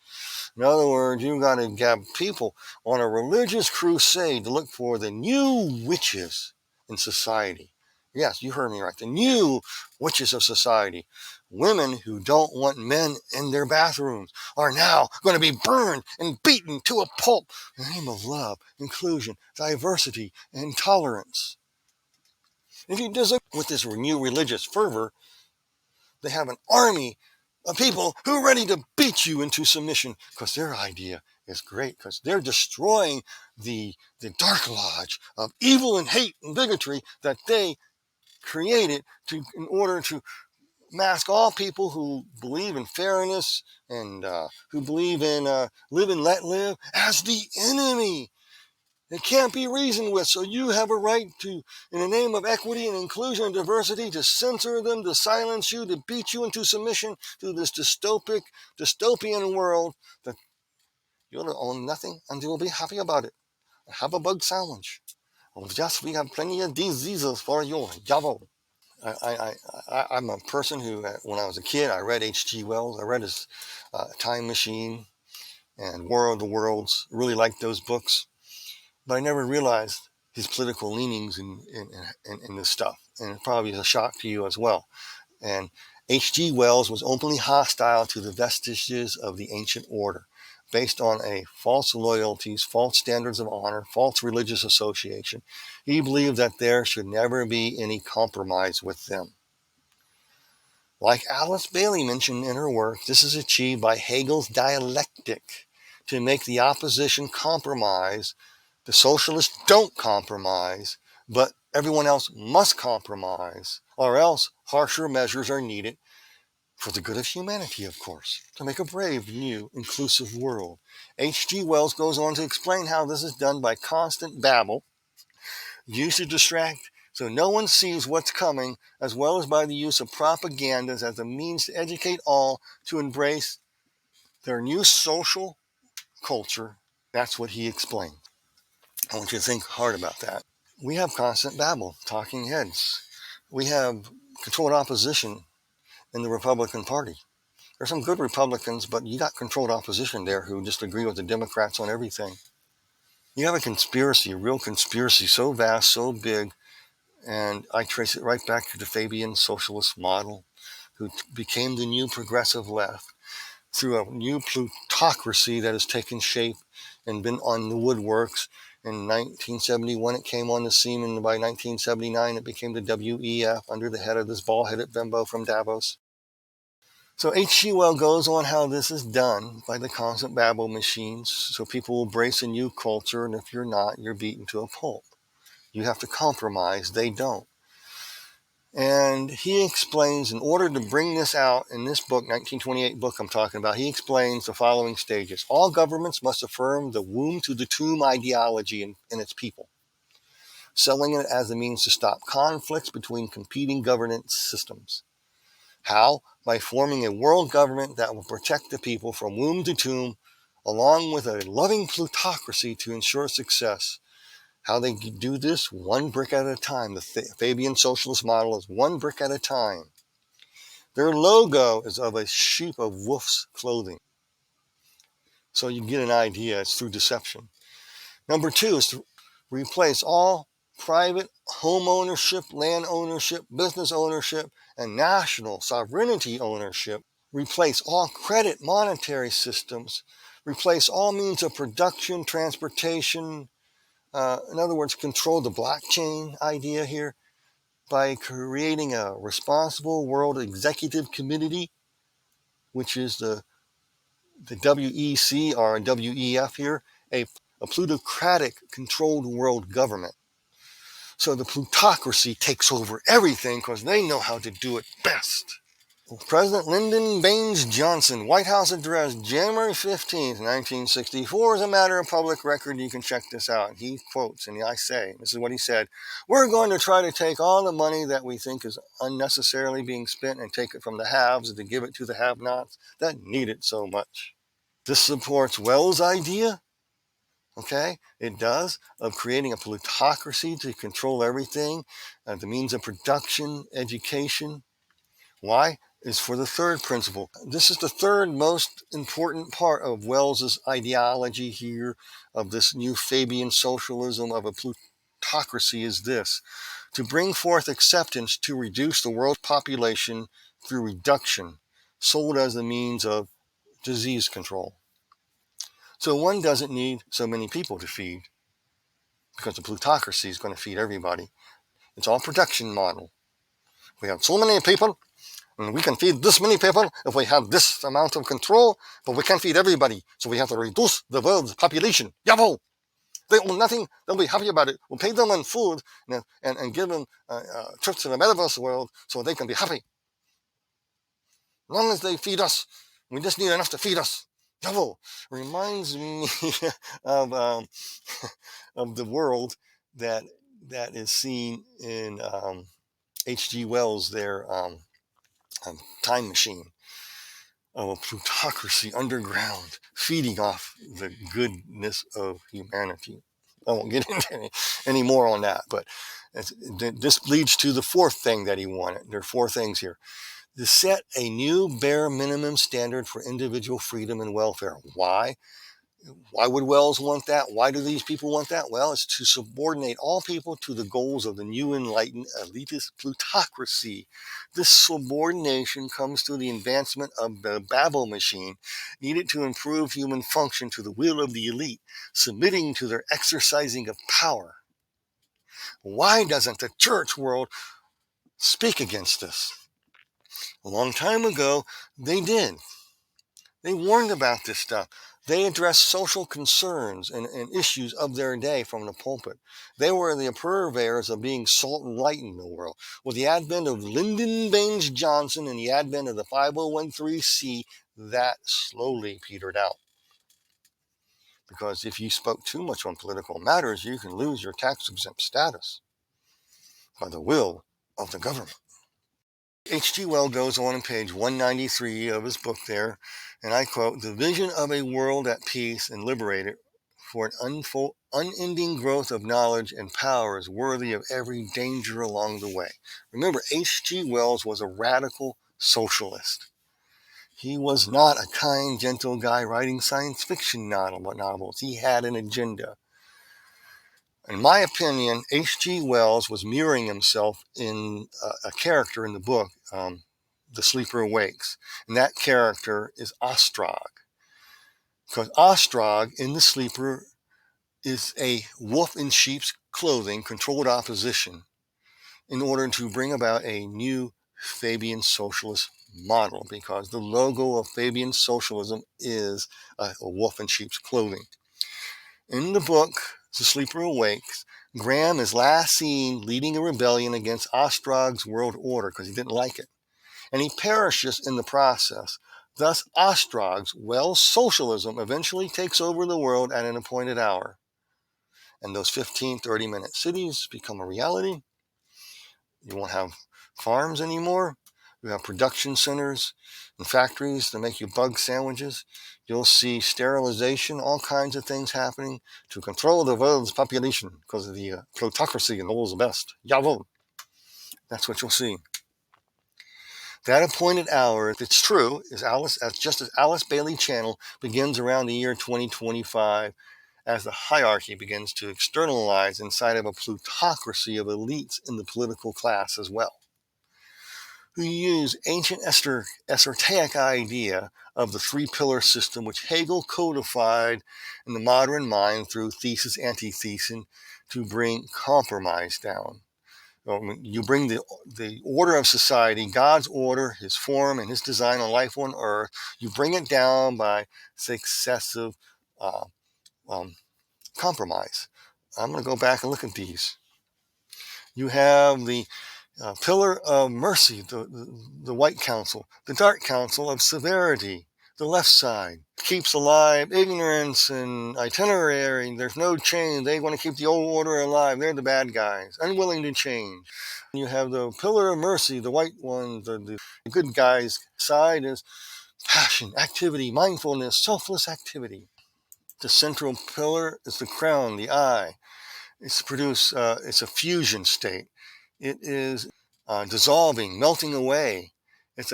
In other words, you got to get people on a religious crusade to look for the new witches in society. Yes, you heard me right. The new witches of society. Women who don't want men in their bathrooms are now going to be burned and beaten to a pulp in the name of love, inclusion, diversity, and tolerance. If you disagree with this new religious fervor, they have an army of people who are ready to beat you into submission because their idea is great, because they're destroying the dark lodge of evil and hate and bigotry that they created in order to mask all people who believe in fairness and who believe in live and let live as the enemy. It can't be reasoned with, so you have a right to, in the name of equity and inclusion and diversity, to censor them, to silence you, to beat you into submission to this dystopian world that you'll own nothing and you'll be happy about it. Have a bug sandwich. Oh, yes, we have plenty of diseases for you. Javo. I'm a person who, when I was a kid, I read H.G. Wells. I read his Time Machine and War of the Worlds. Really liked those books. But I never realized his political leanings in this stuff. And it probably is a shock to you as well. And H.G. Wells was openly hostile to the vestiges of the ancient order, based on a false loyalties, false standards of honor, false religious association. He believed that there should never be any compromise with them. Like Alice Bailey mentioned in her work, this is achieved by Hegel's dialectic, to make the opposition compromise. The socialists don't compromise, but everyone else must compromise, or else harsher measures are needed for the good of humanity, of course, to make a brave, new, inclusive world. H.G. Wells goes on to explain how this is done by constant babble, used to distract so no one sees what's coming, as well as by the use of propagandas as a means to educate all to embrace their new social culture. That's what he explained. I want you to think hard about that. We have constant babble, talking heads. We have controlled opposition in the Republican Party. There's some good Republicans, but you got controlled opposition there who just agree with the Democrats on everything. You have a conspiracy, a real conspiracy, so vast, so big, and I trace it right back to the Fabian socialist model, who became the new progressive left through a new plutocracy that has taken shape and been on the woodworks. In 1971, it came on the scene, and by 1979, it became the WEF under the head of this bald-headed bimbo from Davos. So H.G. Wells goes on how this is done by the constant babble machines, so people will embrace a new culture, and if you're not, you're beaten to a pulp. You have to compromise. They don't. And he explains, in order to bring this out in this book, 1928 book I'm talking about, he explains the following stages. All governments must affirm the womb to the tomb ideology in its people, selling it as a means to stop conflicts between competing governance systems. How? By forming a world government that will protect the people from womb to tomb, along with a loving plutocracy to ensure success. How they do this? One brick at a time. The Fabian socialist model is one brick at a time. Their logo is of a sheep of wolf's clothing. So you get an idea. It's through deception. Number 2 is to replace all private home ownership, land ownership, business ownership, and national sovereignty ownership. Replace all credit monetary systems. Replace all means of production, transportation. In other words, control the blockchain idea here by creating a responsible world executive committee, which is the WEC or WEF here, a plutocratic controlled world government. So the plutocracy takes over everything because they know how to do it best. President Lyndon Baines Johnson, White House address, January 15th, 1964, is a matter of public record. You can check this out. He quotes, and I say, this is what he said, "We're going to try to take all the money that we think is unnecessarily being spent and take it from the haves and to give it to the have-nots that need it so much." This supports Wells' idea, okay, it does, of creating a plutocracy to control everything, the means of production, education. Why? Is for the third principle. This is the third most important part of Wells's ideology here of this new Fabian socialism of a plutocracy is this: to bring forth acceptance to reduce the world's population through reduction, sold as a means of disease control. So one doesn't need so many people to feed because the plutocracy is going to feed everybody. It's all production model. We have so many people, and we can feed this many people if we have this amount of control, but we can't feed everybody, so we have to reduce the world's population. Yavo! They own nothing, they'll be happy about it. We'll pay them in food and give them trips to the metaverse world so they can be happy. As long as they feed us, we just need enough to feed us. Yavo! Reminds me of, of the world that is seen in H.G. Wells' Time Machine, of a plutocracy underground feeding off the goodness of humanity. I won't get into any more on that, but this leads to the fourth thing that he wanted. There are 4 things here. To set a new bare minimum standard for individual freedom and welfare. Why? Why would Wells want that? Why do these people want that? Well, it's to subordinate all people to the goals of the new enlightened elitist plutocracy. This subordination comes through the advancement of the Babel machine, needed to improve human function to the will of the elite, submitting to their exercising of power. Why doesn't the church world speak against this? A long time ago, they did. They warned about this stuff. They addressed social concerns and issues of their day from the pulpit. They were the purveyors of being salt and light in the world. With the advent of Lyndon Baines Johnson and the advent of the 5013C, that slowly petered out. Because if you spoke too much on political matters, you can lose your tax-exempt status by the will of the government. H.G. Wells goes on page 193 of his book there, and I quote, "The vision of a world at peace and liberated for an unending growth of knowledge and power is worthy of every danger along the way. Remember, H.G. Wells was a radical socialist. He was not a kind, gentle guy writing science fiction novels. He had an agenda. In my opinion, H.G. Wells was mirroring himself in a character in the book, The Sleeper Awakes. And that character is Ostrog. Because Ostrog in The Sleeper is a wolf in sheep's clothing, controlled opposition, in order to bring about a new Fabian socialist model, because the logo of Fabian socialism is a wolf in sheep's clothing. In the book, The Sleeper Awakes, Graham is last seen leading a rebellion against Ostrog's world order because he didn't like it, and he perishes in the process. Thus, Ostrog's Wells socialism eventually takes over the world at an appointed hour, and those 15, 30-minute cities become a reality. You won't have farms anymore. You have production centers and factories that make you bug sandwiches. You'll see sterilization, all kinds of things happening to control the world's population because of the plutocracy and all's the best. Jawohl. That's what you'll see. That appointed hour, if it's true, is just as Alice Bailey Channel begins around the year 2025, as the hierarchy begins to externalize inside of a plutocracy of elites in the political class as well, who use ancient esoteric idea of the three-pillar system which Hegel codified in the modern mind through thesis, antithesis, to bring compromise down. You bring the order of society, God's order, his form, and his design on life on earth, you bring it down by successive compromise. I'm going to go back and look at these. You have the pillar of mercy, the white council, the dark council of severity, the left side, keeps alive ignorance and itinerary. There's no change. They want to keep the old order alive. They're the bad guys, unwilling to change. You have the pillar of mercy, the white one, the good guys side is passion, activity, mindfulness, selfless activity. The central pillar is the crown, the eye. It's it's a fusion state. It is dissolving, melting away. It's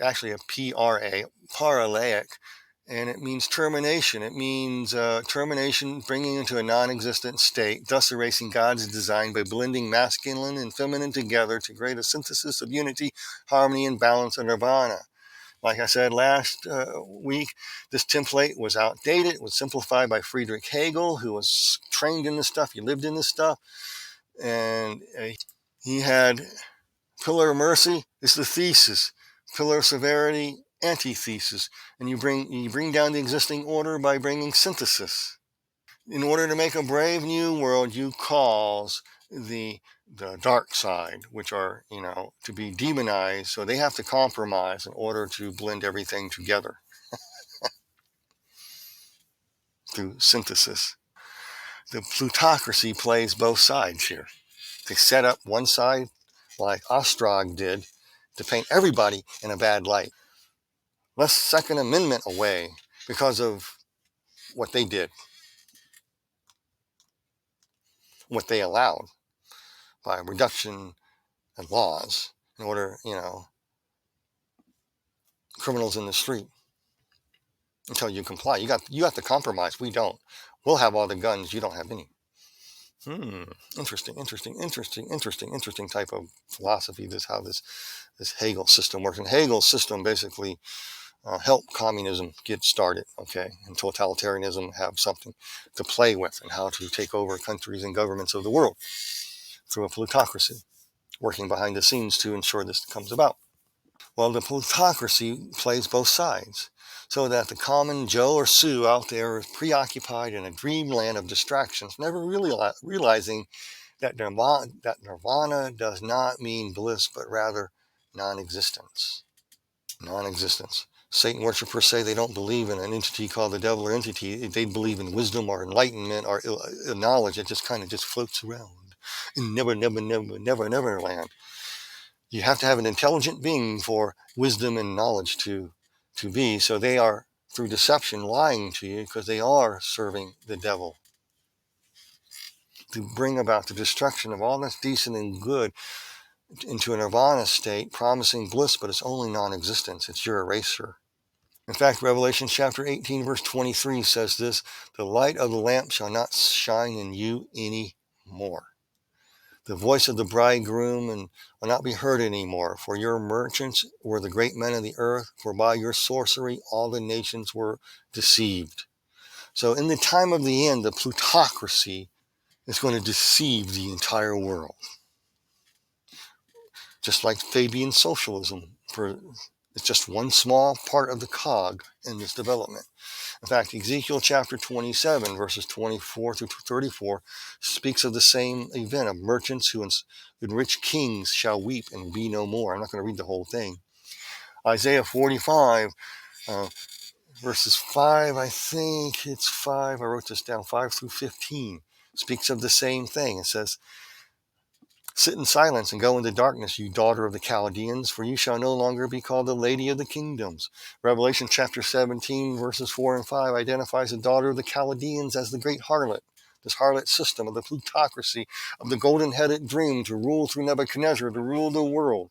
actually a PRA, paralaic, and it means termination. It means termination, bringing into a non-existent state, thus erasing God's design by blending masculine and feminine together to create a synthesis of unity, harmony, and balance of nirvana. Like I said last week, this template was outdated. It was simplified by Friedrich Hegel, who was trained in this stuff. He lived in this stuff. And he had pillar of mercy is the thesis, pillar of severity, antithesis. And you bring down the existing order by bringing synthesis. In order to make a brave new world, you cause the dark side, which are, to be demonized. So they have to compromise in order to blend everything together through synthesis. The plutocracy plays both sides here. They set up one side, like Ostrog did, to paint everybody in a bad light. Less Second Amendment away because of what they did, what they allowed by reduction and laws in order, criminals in the street until you comply. You have to compromise. We don't. We'll have all the guns. You don't have any. Interesting type of philosophy. This how this Hegel system works. And Hegel's system basically helped communism get started. Okay, and totalitarianism have something to play with and how to take over countries and governments of the world through a plutocracy, working behind the scenes to ensure this comes about. Well, the plutocracy plays both sides, so that the common Joe or Sue out there is preoccupied in a dreamland of distractions, never really realizing that nirvana does not mean bliss, but rather non-existence. Non-existence. Satan worshippers say they don't believe in an entity called the devil or entity. They believe in wisdom or enlightenment or knowledge that just kind of floats around in never land. You have to have an intelligent being for wisdom and knowledge to be. So they are through deception, lying to you because they are serving the devil to bring about the destruction of all that's decent and good into a nirvana state, promising bliss, but it's only non-existence. It's your eraser. In fact, Revelation chapter 18, verse 23 says this: the light of the lamp shall not shine in you any more. The voice of the bridegroom and will not be heard anymore, for your merchants were the great men of the earth, for by your sorcery all the nations were deceived. So in the time of the end, the plutocracy is going to deceive the entire world. Just like Fabian socialism. It's just one small part of the cog in this development. In fact, Ezekiel chapter 27, verses 24 through 34, speaks of the same event of merchants who rich kings shall weep and be no more. I'm not going to read the whole thing. Isaiah 45, verses 5, I think it's 5, I wrote this down, 5 through 15, speaks of the same thing. It says, sit in silence and go into darkness, you daughter of the Chaldeans, for you shall no longer be called the lady of the kingdoms. Revelation chapter 17, verses 4 and 5 identifies the daughter of the Chaldeans as the great harlot, this harlot system of the plutocracy, of the golden-headed dream to rule through Nebuchadnezzar, to rule the world.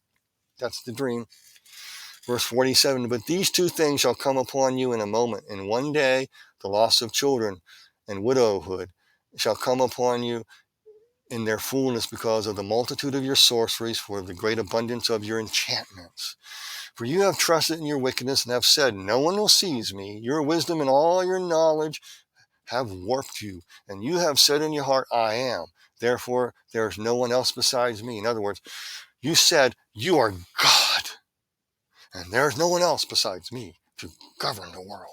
That's the dream. Verse 47, but these two things shall come upon you in a moment. In one day, the loss of children and widowhood shall come upon you in their fullness because of the multitude of your sorceries, for the great abundance of your enchantments. For you have trusted in your wickedness and have said, no one will seize me. Your wisdom and all your knowledge have warped you. And you have said in your heart, I am. Therefore, there is no one else besides me. In other words, you said, you are God. And there is no one else besides me to govern the world.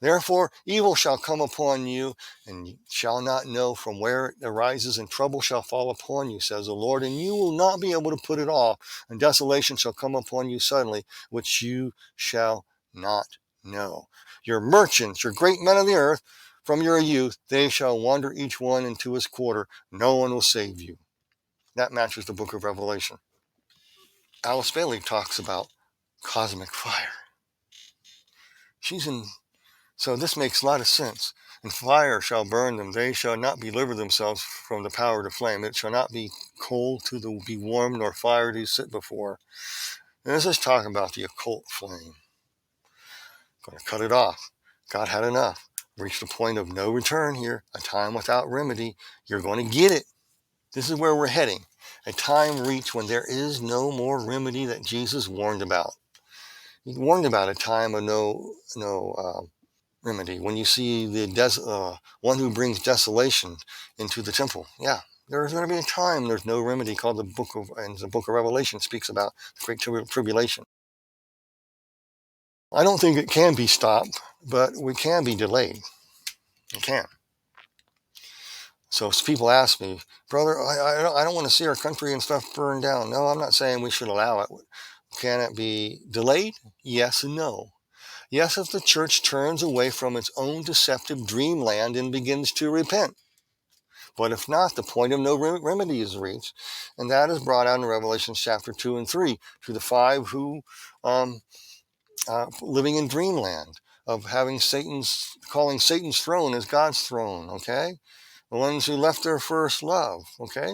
Therefore, evil shall come upon you, and you shall not know from where it arises, and trouble shall fall upon you, says the Lord, and you will not be able to put it off, and desolation shall come upon you suddenly, which you shall not know. Your merchants, your great men of the earth, from your youth, they shall wander each one into his quarter. No one will save you. That matches the book of Revelation. Alice Bailey talks about cosmic fire. So this makes a lot of sense. And fire shall burn them. They shall not deliver themselves from the power of the flame. It shall not be cold to be warm, nor fire to sit before. And this is talking about the occult flame. Going to cut it off. God had enough. Reached a point of no return here. A time without remedy. You're going to get it. This is where we're heading. A time reached when there is no more remedy that Jesus warned about. He warned about a time of no remedy. When you see the one who brings desolation into the temple, yeah, there's going to be a time there's no remedy, called the book of Revelation speaks about the great tribulation. I don't think it can be stopped, but we can be delayed. It can. So people ask me, brother, I don't want to see our country and stuff burned down. No, I'm not saying we should allow it. Can it be delayed? Yes and no. Yes, if the church turns away from its own deceptive dreamland and begins to repent. But if not, the point of no remedy is reached. And that is brought out in Revelation chapter 2 and 3 to the five who living in dreamland, of calling Satan's throne as God's throne, okay? The ones who left their first love, okay?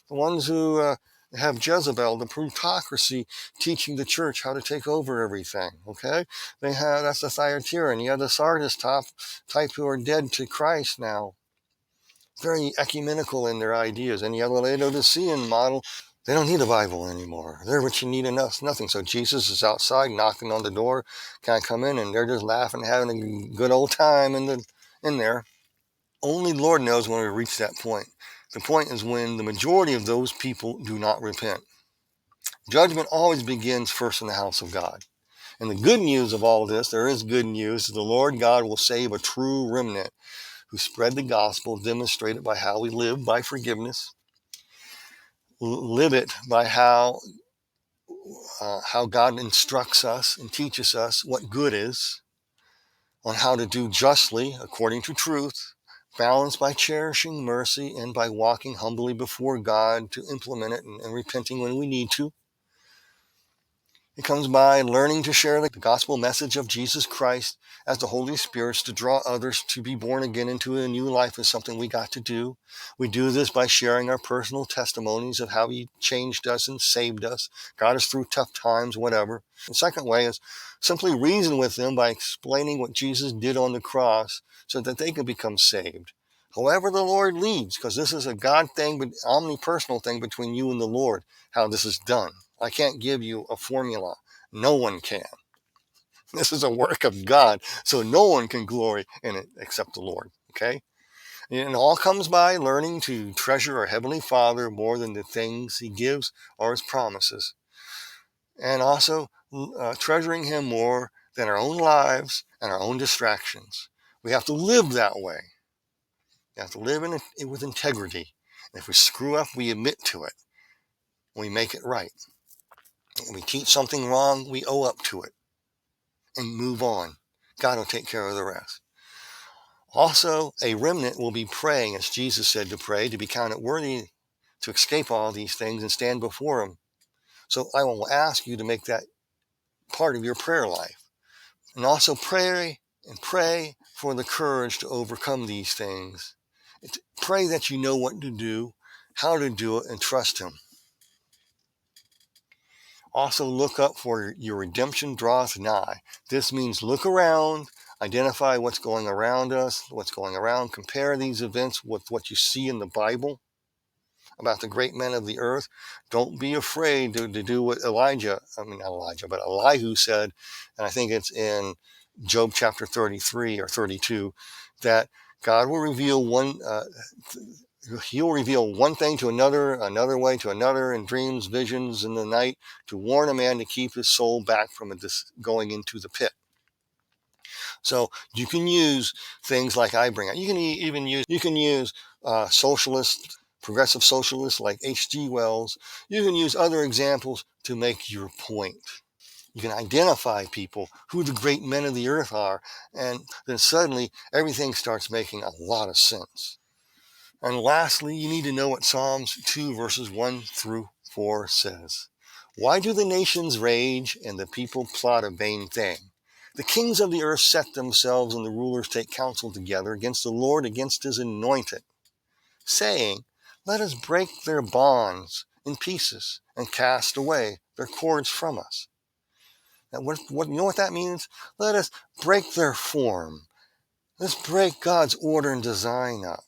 The ones who have Jezebel, the plutocracy, teaching the church how to take over everything, okay? That's the Thyatira, and you have the Sardis type who are dead to Christ now. Very ecumenical in their ideas. And you have the Laodicean model. They don't need a Bible anymore. They're what you need enough, nothing. So Jesus is outside knocking on the door. Can I come in? And they're just laughing, having a good old time in there. Only the Lord knows when we reach that point. The point is when the majority of those people do not repent. Judgment always begins first in the house of God. And the good news of all this, there is good news, the Lord God will save a true remnant who spread the gospel, demonstrate it by how we live, by forgiveness, live it by how God instructs us and teaches us what good is, on how to do justly according to truth, balanced by cherishing mercy and by walking humbly before God to implement it and repenting when we need to. It comes by learning to share the gospel message of Jesus Christ as the Holy Spirit to draw others to be born again into a new life is something we got to do. We do this by sharing our personal testimonies of how He changed us and saved us, got us through tough times, whatever. The second way is simply reason with them by explaining what Jesus did on the cross so that they can become saved. However the Lord leads, because this is a God thing, but omnipersonal thing between you and the Lord, how this is done. I can't give you a formula. No one can. This is a work of God, so no one can glory in it except the Lord. Okay? And it all comes by learning to treasure our Heavenly Father more than the things He gives or His promises. And also treasuring Him more than our own lives and our own distractions. We have to live that way. We have to live with integrity. And if we screw up, we admit to it. We make it right. When we teach something wrong, we owe up to it and move on. God will take care of the rest. Also, a remnant will be praying, as Jesus said to pray, to be counted worthy to escape all these things and stand before Him. So I will ask you to make that part of your prayer life. And also pray for the courage to overcome these things. Pray that you know what to do, how to do it, and trust Him. Also look up for your redemption draweth nigh. This means look around, identify what's going around us, what's going around, compare these events with what you see in the Bible about the great men of the earth. Don't be afraid to do what not Elihu said, and I think it's in Job chapter 33 or 32, that God will reveal He'll reveal one thing to another way to another, in dreams, visions, in the night, to warn a man to keep his soul back from going into the pit. So you can use things like I bring out. You can use progressive socialists like H.G. Wells. You can use other examples to make your point. You can identify people who the great men of the earth are, and then suddenly everything starts making a lot of sense. And lastly, you need to know what Psalms 2 verses 1 through 4 says. Why do the nations rage and the people plot a vain thing? The kings of the earth set themselves and the rulers take counsel together against the Lord, against His anointed, saying, let us break their bonds in pieces and cast away their cords from us. Now, you know what that means? Let us break their form. Let's break God's order and design up.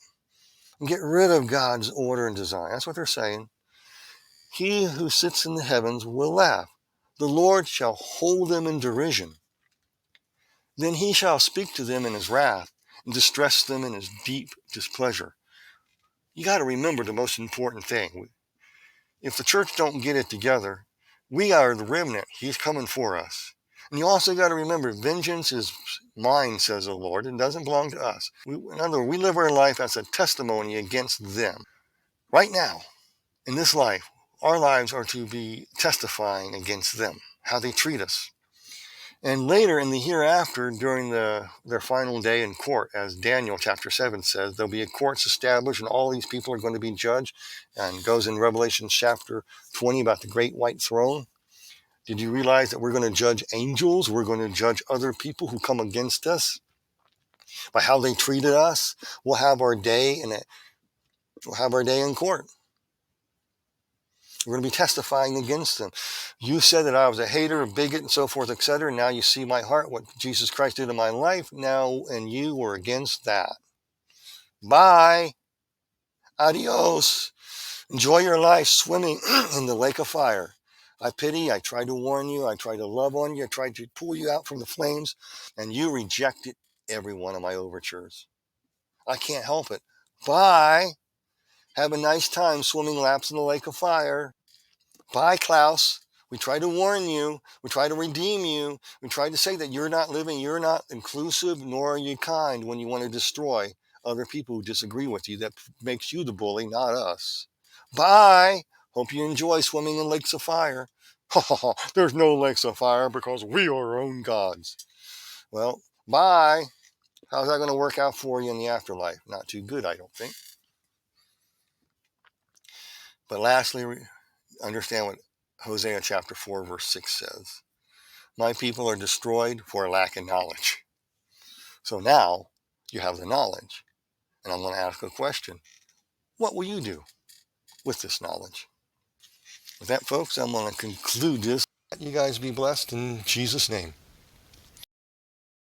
And get rid of God's order and design. That's what they're saying. He who sits in the heavens will laugh. The Lord shall hold them in derision. Then He shall speak to them in His wrath and distress them in His deep displeasure. You got to remember the most important thing. If the church don't get it together, we are the remnant. He's coming for us. And you also got to remember, vengeance is mine, says the Lord. It doesn't belong to us. In other words, we live our life as a testimony against them. Right now, in this life, our lives are to be testifying against them, how they treat us. And later in the hereafter, during their final day in court, as Daniel chapter 7 says, there'll be a courts established and all these people are going to be judged. And goes in Revelation chapter 20 about the great white throne. Did you realize that we're going to judge angels? We're going to judge other people who come against us by how they treated us. We'll have our day in court. We're going to be testifying against them. You said that I was a hater, a bigot, and so forth, etc. Now you see my heart, what Jesus Christ did in my life. Now, and you were against that. Bye. Adios. Enjoy your life swimming in the lake of fire. I pity, I tried to warn you, I tried to love on you, I tried to pull you out from the flames, and you rejected every one of my overtures. I can't help it. Bye. Have a nice time swimming laps in the lake of fire. Bye, Klaus. We try to warn you. We try to redeem you. We try to say that you're not living, you're not inclusive, nor are you kind when you want to destroy other people who disagree with you. That makes you the bully, not us. Bye. Hope you enjoy swimming in lakes of fire. There's no lakes of fire because we are our own gods. Well, bye. How's that going to work out for you in the afterlife? Not too good, I don't think. But lastly, understand what Hosea chapter 4, verse 6 says, "My people are destroyed for lack of knowledge." So now you have the knowledge. And I'm going to ask a question. What will you do with this knowledge? With that, folks, I'm going to conclude this. You guys be blessed in Jesus' name.